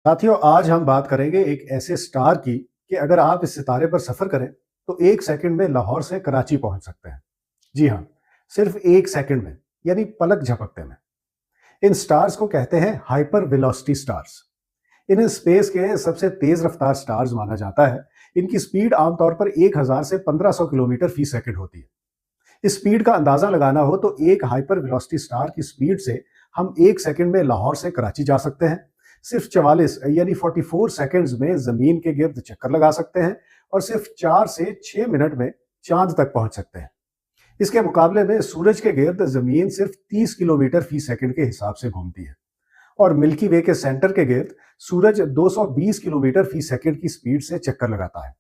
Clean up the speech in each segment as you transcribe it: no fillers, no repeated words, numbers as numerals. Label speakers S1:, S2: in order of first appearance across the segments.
S1: साथियों, आज हम बात करेंगे एक ऐसे स्टार की कि अगर आप इस सितारे पर सफर करें तो 1 सेकंड में लाहौर से कराची पहुंच सकते हैं। जी हाँ, सिर्फ 1 सेकंड में, यानी पलक झपकते में। इन स्टार्स को कहते हैं हाइपर वेलोसिटी स्टार्स। इन्हें स्पेस के सबसे तेज रफ्तार स्टार्स माना जाता है। इनकी स्पीड आमतौर पर 1000 से 1500 किलोमीटर फी सेकंड होती है। इस स्पीड का अंदाजा लगाना हो तो एक हाइपर वेलोसिटी स्टार की स्पीड से हम 1 सेकंड में लाहौर से कराची जा सकते हैं, सिर्फ 44 यानी 44 सेकंड्स में जमीन के गिर्द चक्कर लगा सकते हैं और सिर्फ 4 से 6 मिनट में चांद तक पहुंच सकते हैं। इसके मुकाबले में सूरज के गिर्द जमीन सिर्फ 30 किलोमीटर फी सेकंड के हिसाब से घूमती है और मिल्की वे के सेंटर के गिर्द सूरज 220 किलोमीटर फी सेकंड की स्पीड से चक्कर लगाता है।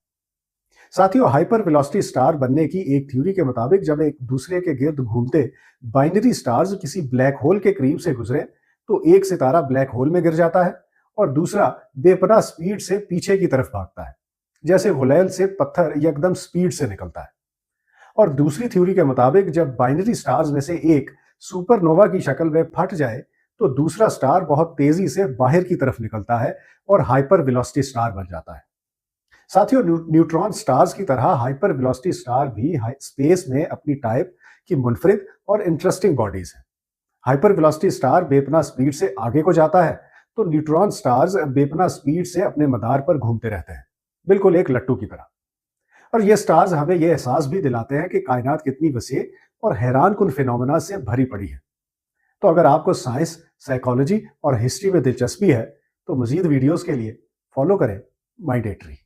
S1: साथियों, हाइपर वेलोसिटी स्टार बनने की एक थ्योरी के मुताबिक जब एक दूसरे के गिर्द घूमते बाइनरी स्टार्स किसी ब्लैक होल के करीब से गुजरे तो एक सितारा ब्लैक होल में गिर जाता है और दूसरा बेपनाह स्पीड से पीछे की तरफ भागता है, जैसे गुलेल से पत्थर एकदम स्पीड से निकलता है। और दूसरी थ्योरी के मुताबिक जब बाइनरी स्टार्स में से एक सुपरनोवा की शक्ल में फट जाए तो दूसरा स्टार बहुत तेजी से बाहर की तरफ निकलता है और हाइपर वेलोसिटी स्टार बन जाता है। साथियों, न्यूट्रॉन स्टार्स की तरह हाइपर वेलोसिटी स्टार भी स्पेस में अपनी टाइप की मुनफरिद और इंटरेस्टिंग बॉडीज हैं। हाइपर वेलोसिटी स्टार बेपनाह स्पीड से आगे को जाता है, तो न्यूट्रॉन स्टार्स बेपनाह स्पीड से अपने मदार पर घूमते रहते हैं, बिल्कुल एक लट्टू की तरह। और ये स्टार्स हमें यह एहसास भी दिलाते हैं कि कायनात कितनी वसी और हैरान कुन फिनोमेना से भरी पड़ी है। तो अगर आपको साइंस, साइकोलॉजी और हिस्ट्री में दिलचस्पी है तो मजीद वीडियोस के लिए फॉलो करें माई डे ट्री।